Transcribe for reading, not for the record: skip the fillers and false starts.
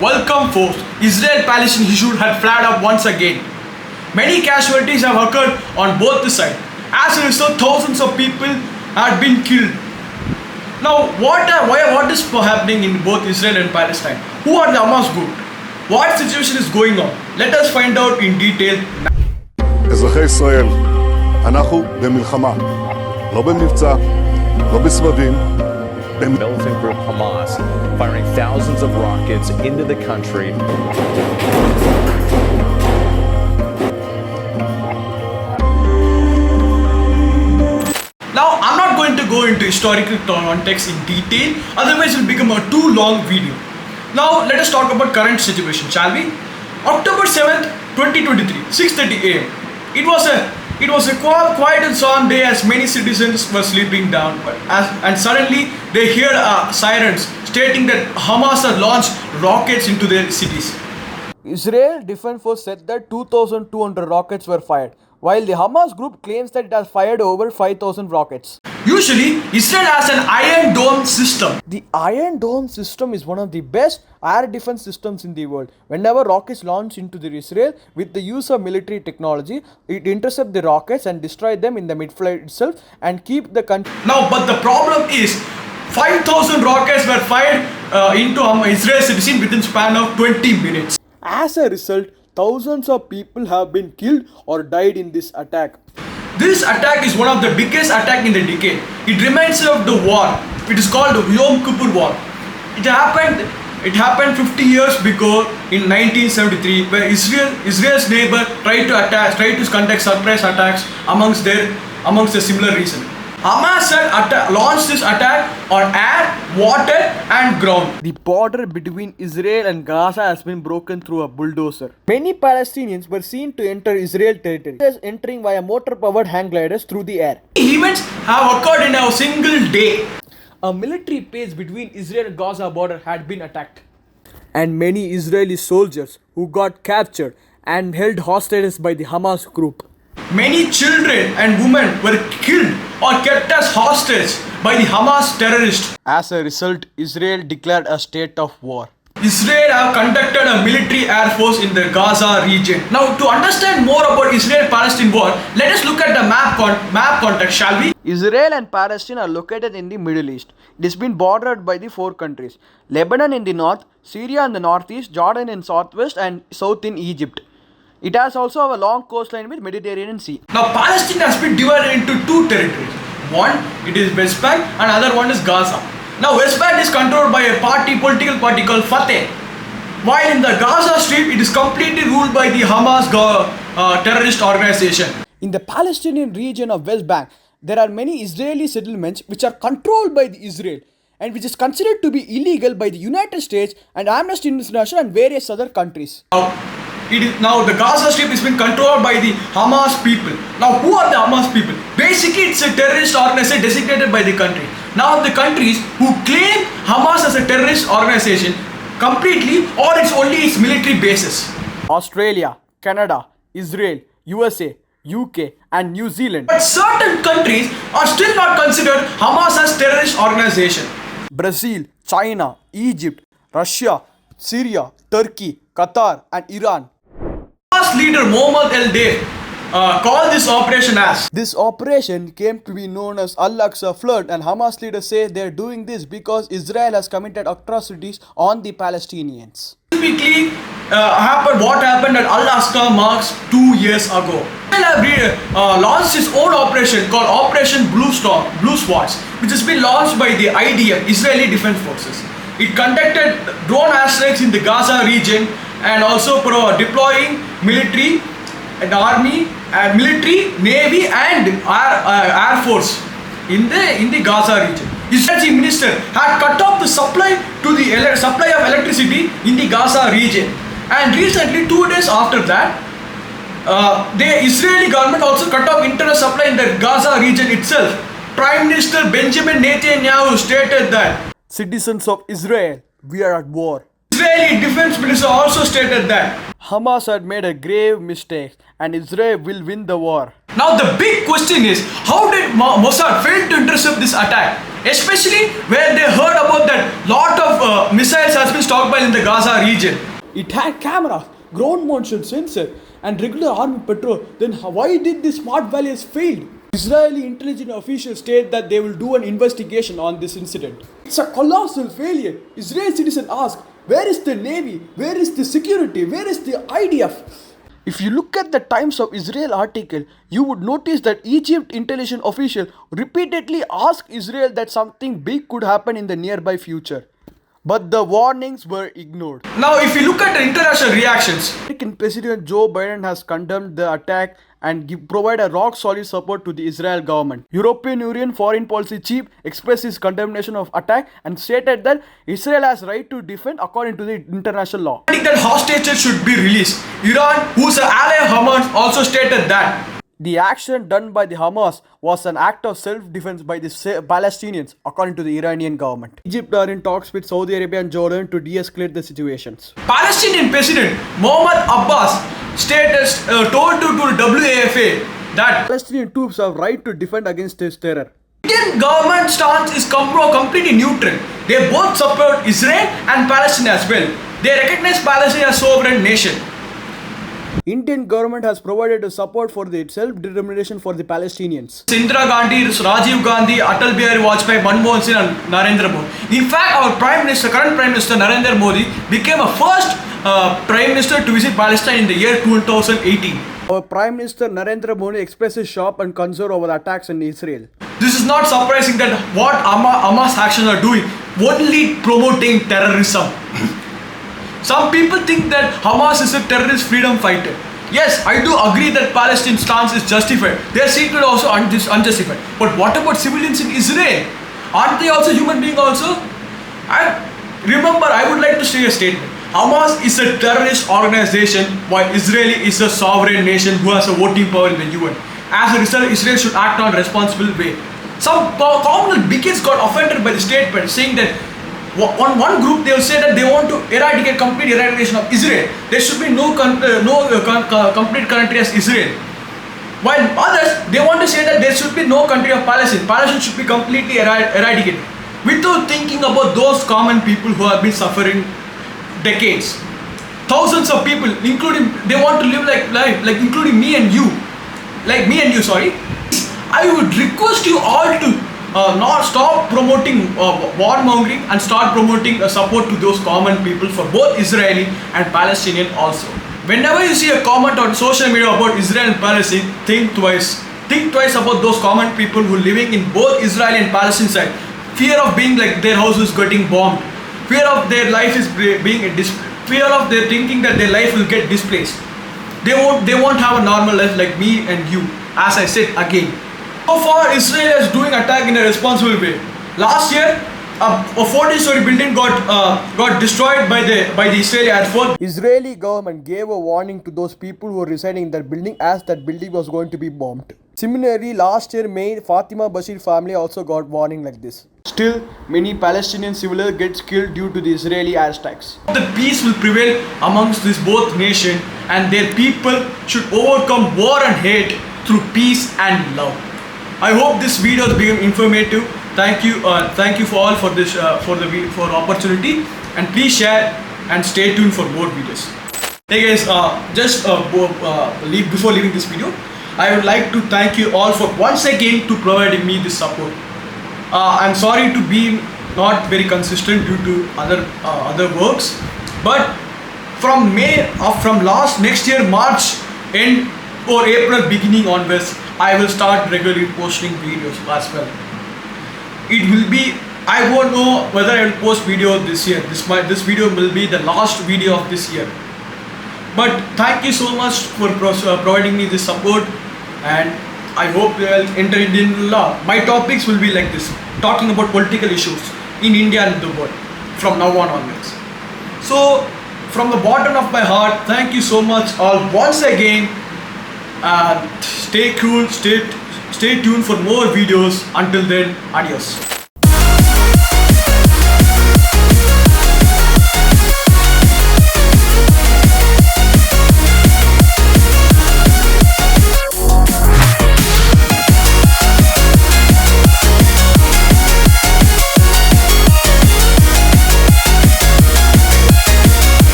Welcome folks, Israel-Palestine issue had flared up once again. Many casualties have occurred on both the sides. As a result, thousands of people had been killed. Now, what is happening in both Israel and Palestine? Who are the Hamas group? What situation is going on? Let us find out in detail now. אזרחי ישראל, אנחנו במלחמה, לא במבצע, לא בסבבים. Militant group Hamas firing thousands of rockets into the country. Now, I'm not going to go into historical context in detail, otherwise it will become a too long video. Now, let us talk about current situation, shall we? October 7th, 2023, 6:30 a.m. It was a quiet and solemn day as many citizens were sleeping down, and suddenly they heard sirens stating that Hamas had launched rockets into their cities. Israel Defense Force said that 2,200 rockets were fired, while the Hamas group claims that it has fired over 5,000 rockets. Usually, Israel has an Iron Dome system. The Iron Dome system is one of the best air defense systems in the world. Whenever rockets launch into the Israel with the use of military technology, it intercepts the rockets and destroy them in the mid-flight itself and keep the country. Now, but the problem is 5,000 rockets were fired into Israel citizens within span of 20 minutes. As a result, thousands of people have been killed or died in this attack. This attack is one of the biggest attacks in the decade. It reminds of the war. It is called the Yom Kippur War. It happened 50 years ago in 1973, where Israel's neighbor tried to conduct surprise attacks amongst the similar reason. Hamas launched this attack on air, water and ground. The border between Israel and Gaza has been broken through a bulldozer. Many Palestinians were seen to enter Israel territory, entering via motor-powered hang gliders through the air. Events have occurred in a single day. A military base between Israel and Gaza border had been attacked, and many Israeli soldiers who got captured and held hostages by the Hamas group. Many children and women were killed or kept as hostage by the Hamas terrorists. As a result, Israel declared a state of war. Israel have conducted a military air force in the Gaza region. Now, to understand more about Israel-Palestine war, let us look at the map context, shall we? Israel and Palestine are located in the Middle East. It has been bordered by the four countries: Lebanon in the north, Syria in the northeast, Jordan in southwest, and south in Egypt. It has also a long coastline with Mediterranean Sea. Now, Palestine has been divided into two territories. One, it is West Bank, and another one is Gaza. Now, West Bank is controlled by a political party called Fatah, while in the Gaza Strip, it is completely ruled by the Hamas terrorist organization. In the Palestinian region of West Bank, there are many Israeli settlements which are controlled by Israel and which is considered to be illegal by the United States and Amnesty International and various other countries. Now the Gaza Strip has been controlled by the Hamas people. Now, who are the Hamas people? Basically, it's a terrorist organization designated by the country. Now, the countries who claim Hamas as a terrorist organization completely, or it's only its military bases. Australia, Canada, Israel, USA, UK and New Zealand. But certain countries are still not considered Hamas as terrorist organization. Brazil, China, Egypt, Russia, Syria, Turkey, Qatar and Iran. Hamas leader Mohammed El-Deif called this operation as. This operation came to be known as Al-Aqsa Flood, and Hamas leaders say they are doing this because Israel has committed atrocities on the Palestinians. Typically, what happened at Al-Aqsa Mosque 2 years ago. Israel launched its own operation called Operation Blue Swords, which has been launched by the IDF, Israeli Defense Forces. It conducted drone airstrikes in the Gaza region and also deploying military and army, military, navy and air force in the Gaza region. Israeli minister had cut off the supply of electricity in the Gaza region, and recently 2 days after that, the Israeli government also cut off internet supply in the Gaza region itself. Prime Minister Benjamin Netanyahu stated that citizens of Israel, we are at war. Israeli Defense Minister also stated that Hamas had made a grave mistake and Israel will win the war. Now the big question is, how did Mossad fail to intercept this attack? Especially when they heard about that lot of missiles has been stockpiled in the Gaza region. It had cameras, ground motion sensor, and regular army patrol. Then why did the smart values fail? Israeli intelligence officials state that they will do an investigation on this incident. It's a colossal failure. Israeli citizens ask, where is the navy? Where is the security? Where is the IDF? If you look at the Times of Israel article, you would notice that Egypt intelligence official repeatedly asked Israel that something big could happen in the nearby future. But the warnings were ignored. Now if you look at the international reactions, American President Joe Biden has condemned the attack and provide a rock solid support to the Israel government. European Union Foreign Policy Chief expressed his condemnation of attack and stated that Israel has right to defend according to the international law. that hostages should be released. Iran, who's an ally of Hamas, also stated that. The action done by the Hamas was an act of self-defense by the Palestinians, according to the Iranian government. Egypt are in talks with Saudi Arabia and Jordan to de-escalate the situations. Palestinian President Mohammed Abbas told to WAFA that Palestinian troops have right to defend against this terror. Indian government stance is completely neutral. They both support Israel and Palestine as well. They recognize Palestine as sovereign nation. Indian government has provided a support for the self-determination for the Palestinians. Indira Gandhi, Rajiv Gandhi, Atal Bihari Vajpayee, Manmohan Singh and Narendra Modi. In fact, our current Prime Minister Narendra Modi became a first Prime Minister to visit Palestine in the year 2018. Our Prime Minister Narendra Modi expresses shock and concern over the attacks in Israel. This is not surprising that what Hamas actions are doing, only promoting terrorism. Some people think that Hamas is a terrorist freedom fighter. Yes, I do agree that Palestine's stance is justified. Their secret also unjustified. But what about civilians in Israel? Aren't they also human beings also? Remember, I would like to say a statement. Hamas is a terrorist organization while Israel is a sovereign nation who has a voting power in the UN. As a result, Israel should act on a responsible way. Some communal bigots got offended by the statement, saying that one group they will say that they want to eradicate complete eradication of Israel. There should be no complete country as Israel. While others they want to say that there should be no country of Palestine. Palestine should be completely eradicated, without thinking about those common people who have been suffering decades. Thousands of people, including they want to live like including me and you, sorry. I would request you all to not stop promoting warmongering and start promoting support to those common people for both Israeli and Palestinian also. Whenever you see a comment on social media about Israel and Palestine, think twice. Think twice about those common people who are living in both Israel and Palestine side. Fear of being like their house is getting bombed. Fear of their life is fear of their thinking that their life will get displaced. They won't have a normal life like me and you. As I said again. So far, Israel is doing attack in a responsible way. Last year, a 40-story building got destroyed by the Israeli Air Force. Israeli government gave a warning to those people who were residing in that building as that building was going to be bombed. Similarly, last year May, Fatima Bashir family also got warning like this. Still, many Palestinian civilians get killed due to the Israeli airstrikes. The peace will prevail amongst these both nations, and their people should overcome war and hate through peace and love. I hope this video has been informative. Thank you for all for this for opportunity, and please share and stay tuned for more videos. Hey guys, before leaving this video, I would like to thank you all for once again to providing me this support. I'm sorry to be not very consistent due to other works, but from next year March end or April beginning onwards, I will start regularly posting videos as well. It will be, I won't know whether I will post video this year. This video will be the last video of this year. But thank you so much for providing me this support, and I hope you will enter Indian law. My topics will be like this, talking about political issues in India and the world from now on onwards. So from the bottom of my heart, thank you so much all once again. Stay cool, stay tuned for more videos. Until then, adios.